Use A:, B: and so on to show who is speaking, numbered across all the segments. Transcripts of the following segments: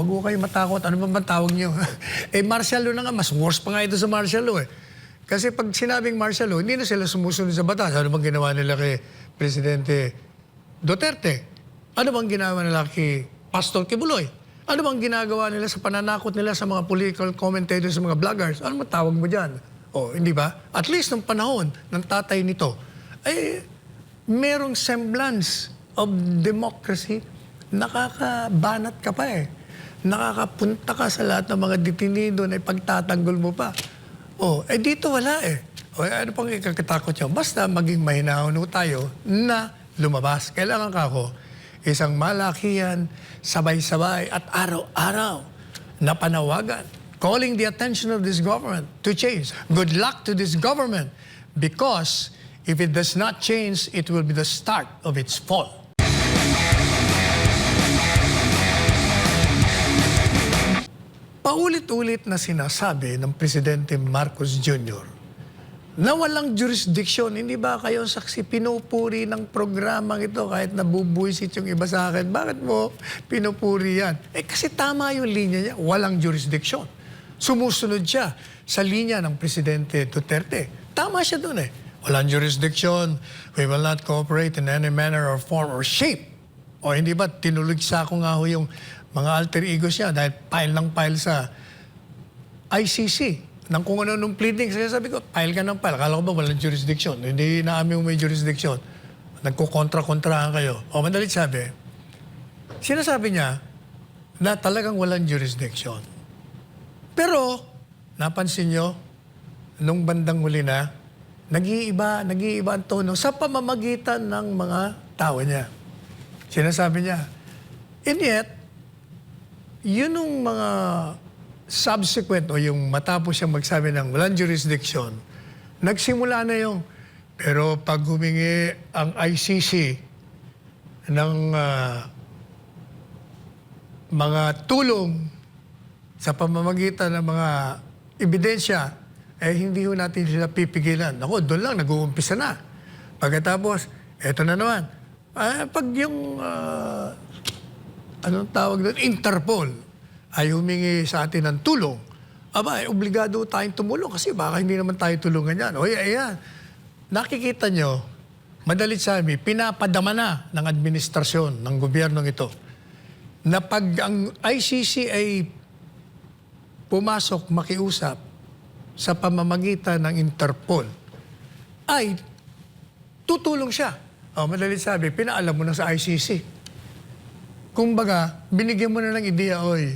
A: Huwag ko kayo matakot. Ano ba tawag niyo? Martial law na nga. Mas worse pa nga ito sa martial law eh. Kasi pag sinabing martial law, hindi na sila sumusunod sa batas. Ano bang ginawa nila kay Presidente Duterte? Ano bang ginawa nila kay Pastor Kibuloy? Ano bang ginagawa nila sa pananakot nila sa mga political commentators, sa mga vloggers? Ano matawag mo dyan? O, hindi ba? At least ng panahon ng tatay nito, ay merong semblance of democracy. Nakakabanat ka pa eh. Nakakapunta ka sa lahat ng mga detenido na ipagtatanggol mo pa. O, dito wala eh. O, ano pang ikakatakot nyo? Basta maging mahinahon tayo na lumabas. Kailangan ka ako isang malakihan, sabay-sabay at araw-araw na panawagan, calling the attention of this government to change. Good luck to this government because if it does not change, it will be the start of its fall. Paulit-ulit na sinasabi ng Presidente Marcos Jr. na walang jurisdiction. Hindi ba kayo saksi pinupuri ng programang ito kahit nabubuisit yung iba sa akin? Bakit mo pinupuri yan? Kasi tama yung linya niya. Walang jurisdiction. Sumusunod siya sa linya ng Presidente Duterte. Tama siya dun eh. Walang jurisdiction. We will not cooperate in any manner or form or shape. O hindi ba tinulugsa ko nga ho yung mga alter egos niya dahil file ng file sa ICC. Nang kung ano nung pleading, sabi ko, file ka ng file. Akala ko ba walang jurisdiction? Hindi na kami may jurisdiction. Nagkukontra-kontrahan kayo. O madalit sabi, sinasabi niya na talagang walang jurisdiction. Pero, napansin nyo, nung bandang huli na, nag-iiba ang tono sa pamamagitan ng mga tao niya. Sinasabi niya. And yet, yun yung mga subsequent o yung matapos siyang magsabi ng walang jurisdiction, nagsimula na yung, pero pag humingi ang ICC ng mga tulong sa pamamagitan ng mga ebidensya, hindi ho natin sila pipigilan. Ako, doon lang, nag-uumpisa na. Pagkatapos, eto na naman. Pag yung, anong tawag doon, Interpol, ay humingi sa atin ng tulong, obligado tayong tumulong kasi baka hindi naman tayo tulungan yan. O ayan, nakikita nyo, madalit sabi, pinapadama na ng administrasyon ng gobyernong ito na pag ang ICC ay pumasok, makiusap sa pamamagitan ng Interpol, ay tutulong siya. Madalit sabi, pinaalam mo na sa ICC. Kumbaga, binigyan mo na ng ideya, oy,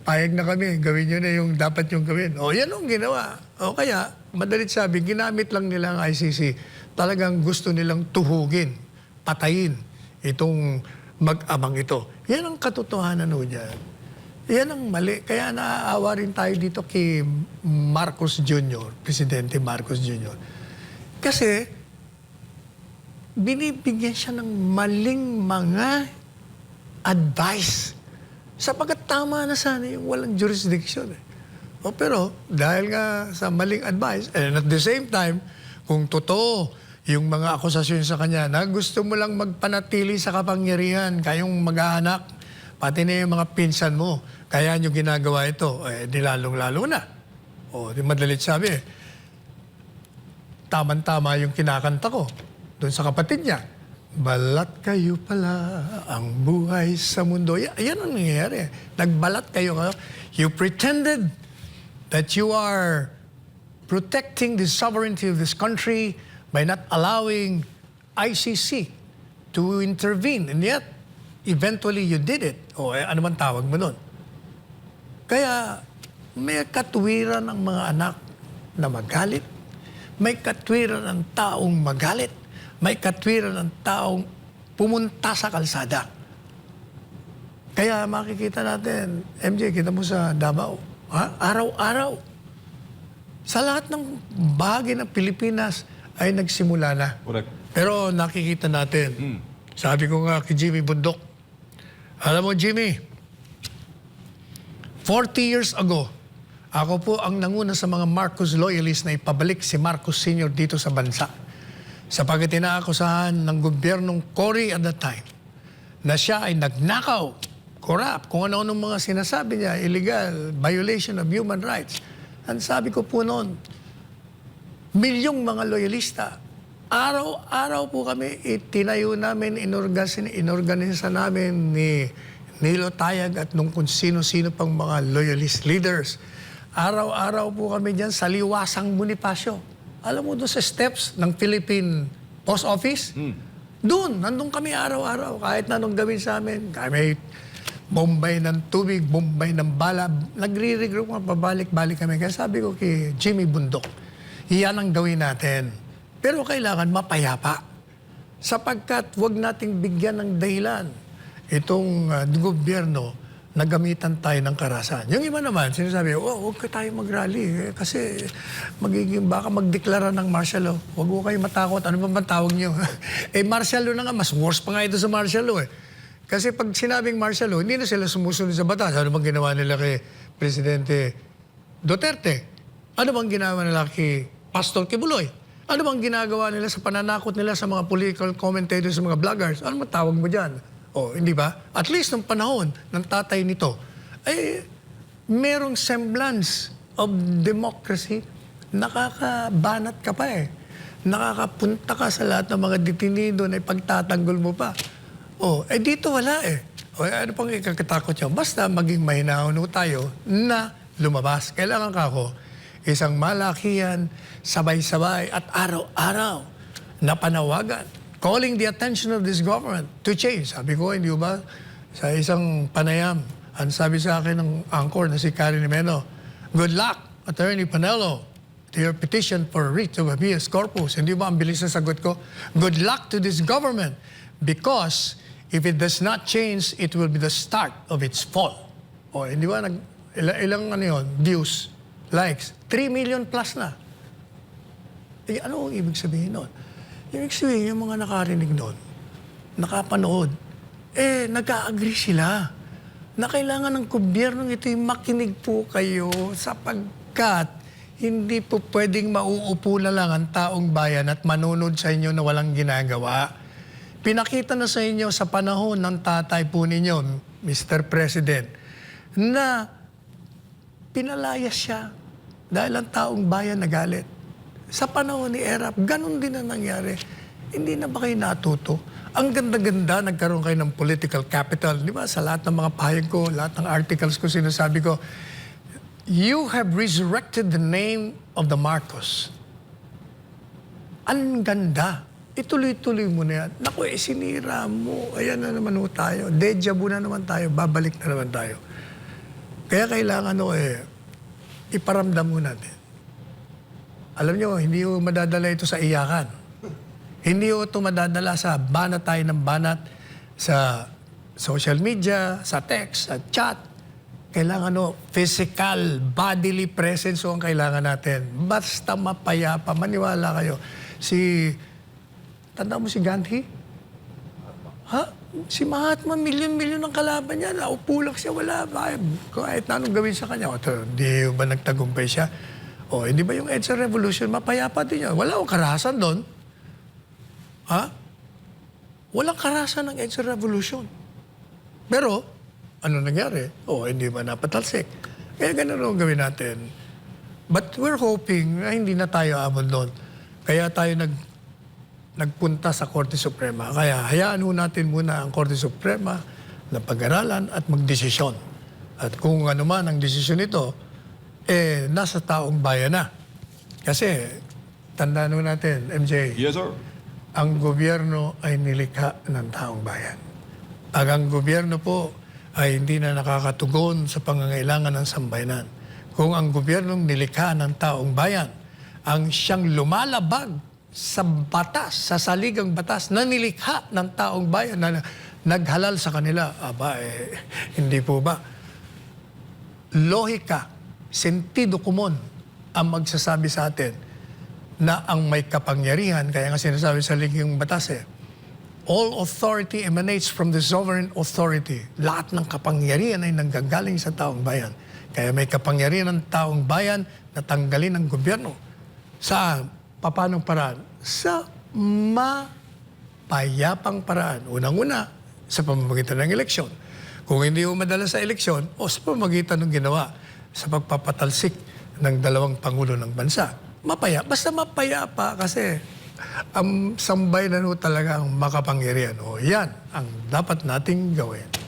A: payag na kami, gawin nyo na yung dapat yung gawin. Yan ang ginawa. Kaya, madalit sabi, ginamit lang nila ang ICC. Talagang gusto nilang tuhugin, patayin itong mag-amang ito. Yan ang katotohanan ho dyan. Yan ang mali. Kaya naaawa rin tayo dito kay Marcos Jr., Presidente Marcos Jr. Kasi, binibigyan siya ng maling mga advice. Sapagkat tama na sana yung walang jurisdiction. Pero dahil nga sa maling advice, and at the same time, kung totoo yung mga akusasyon sa kanya na gusto mo lang magpanatili sa kapangyarihan, kayong mag-aanak, pati na yung mga pinsan mo, kaya nyo ginagawa ito, di lalong-lalo na. Di madalit sabi, tama-tama yung kinakanta ko doon sa kapatid niya. Balat kayo pala ang buhay sa mundo. Yan ang nangyayari. Nagbalat kayo. You pretended that you are protecting the sovereignty of this country by not allowing ICC to intervene. And yet, eventually you did it. Ano man tawag mo nun? Kaya, may katwiran ng mga anak na magalit. May katwiran ng taong magalit. May katwiran ng taong pumunta sa kalsada. Kaya makikita natin, MJ, kita mo sa Davao, araw-araw. Sa lahat ng bahagi ng Pilipinas ay nagsimula na.
B: Correct.
A: Pero nakikita natin, sabi ko nga kay Jimmy Bundok, alam mo Jimmy, 40 years ago, ako po ang nanguna sa mga Marcos loyalists na ipabalik si Marcos Sr. dito sa bansa. Sapagkat inaakusahan ng gobyernong Cory at that time na siya ay nagnakaw corrupt, kung ano-ano mga sinasabi niya, illegal, violation of human rights. Ang sabi ko po noon, milyong mga loyalista, araw-araw po kami, itinayo namin, inorganisa namin ni Nilo Tayag at nung kung sino-sino pang mga loyalist leaders. Araw-araw po kami dyan sa Liwasang Bonifacio. Alam mo doon sa steps ng Philippine Post Office? Doon, nandun kami araw-araw. Kahit na anong gawin sa amin. Kami bombay ng tubig, bombay ng bala. Nagre-regroup nga, pabalik-balik kami. Kaya sabi ko kay Jimmy Bundok, iyan ang gawin natin. Pero kailangan mapayapa. Sapagkat wag nating bigyan ng dahilan itong gobyerno na gamitan tayo ng karahasan. Yung iba naman, sinasabi, huwag ka tayo mag-rally kasi baka magdeklara ng martial law. Huwag ko kayo matakot. Ano ba tawag niyo? Martial law na nga, mas worse pa nga ito sa martial law Kasi pag sinabing martial law, hindi na sila sumusunod sa batas. Ano bang ginawa nila kay Presidente Duterte? Ano bang ginawa nila kay Pastor Kibuloy? Ano bang ginagawa nila sa pananakot nila sa mga political commentators, sa mga vloggers? Ano matawag mo dyan? Hindi ba? At least nung panahon ng tatay nito, merong semblance of democracy. Nakakabanat ka pa Nakakapunta ka sa lahat ng mga detenido na ipagtatanggol mo pa. Dito wala ano pang ikakatakot yun? Basta maging mahinahon tayo na lumabas. Kailangan ka ako isang malakihan, sabay-sabay at araw-araw na panawagan, calling the attention of this government to change. Sabi ko, hindi ba, sa isang panayam, ang sabi sa akin ng anchor na si Karen Imeno, good luck, Attorney Panelo, to your petition for writ of habeas corpus. Hindi ba ang bilis na sagot ko? Good luck to this government because if it does not change, it will be the start of its fall. Hindi ba, ilang views, likes, 3 million plus na. Ano ang ibig sabihin nun? Ibig sabihin, yung mga nakarinig nun, nakapanood, nag-a-agree sila na kailangan ng gobyernong ito'y makinig po kayo sapagkat hindi po pwedeng mauupo na lang ang taong bayan at manunod sa inyo na walang ginagawa. Pinakita na sa inyo sa panahon ng tatay po ninyo, Mr. President, na pinalayas siya dahil ang taong bayan nagalit. Sa panahon ni Erap, ganun din ang nangyari. Hindi na ba kayo natuto? Ang ganda-ganda, nagkaroon kayo ng political capital. Di ba? Sa lahat ng mga pahayag ko, lahat ng articles ko, sinasabi ko, you have resurrected the name of the Marcos. Ang ganda. Ituloy-tuloy mo na yan. Naku, sinira mo. Ayan na naman tayo. Deja vu na naman tayo. Babalik na naman tayo. Kaya kailangan iparamdam mo natin. Alam nyo, hindi mo madadala ito sa iyakan. Hindi mo ito madadala sa banat tayo ng banat sa social media, sa text, sa chat. Kailangan physical, bodily presence ang kailangan natin. Basta mapayapa, maniwala kayo. Tanda mo si Gandhi? Si Mahatma, milyon-milyon ang kalaban niya. Naupo lang siya, wala. Kahit na anong gawin sa kanya. Hindi ba nagtagumpay siya? Hindi ba yung EDSA Revolution, mapayapa din yan? Wala akong karahasan doon. Walang karahasan ng EDSA Revolution. Pero, ano nangyari? Hindi ba napatalsik? Kaya ganun ang gawin natin. But we're hoping na hindi na tayo abot doon. Kaya tayo nagpunta sa Korte Suprema. Kaya hayaan natin muna ang Korte Suprema na pag-aralan at magdesisyon. At kung ano man ang desisyon nito, nasa taong bayan na. Kasi, tandaan natin, MJ.
B: Yes, sir.
A: Ang gobyerno ay nilikha ng taong bayan. Pag ang gobyerno po ay hindi na nakakatugon sa pangangailangan ng sambayanan. Kung ang gobyernong nilikha ng taong bayan, ang siyang lumalabag sa batas, sa saligang batas na nilikha ng taong bayan na naghalal sa kanila, hindi po ba? Lohika, sentido komon ang magsasabi sa atin na ang may kapangyarihan, kaya nga sinasabi sa ligang batas all authority emanates from the sovereign authority. Lahat ng kapangyarihan ay nanggagaling sa taong bayan. Kaya may kapangyarihan ng taong bayan na tanggalin ang gobyerno. Sa papanong paraan? Sa mapayapang paraan. Unang-una, sa pamamagitan ng eleksyon. Kung hindi umadala sa eleksyon, o sa pamagitan ng ginawa sa pagpapatalsik ng dalawang pangulo ng bansa. Mapaya. Basta mapaya pa kasi ang sambayanan ho talaga ang makapangyarihan. O yan ang dapat nating gawin.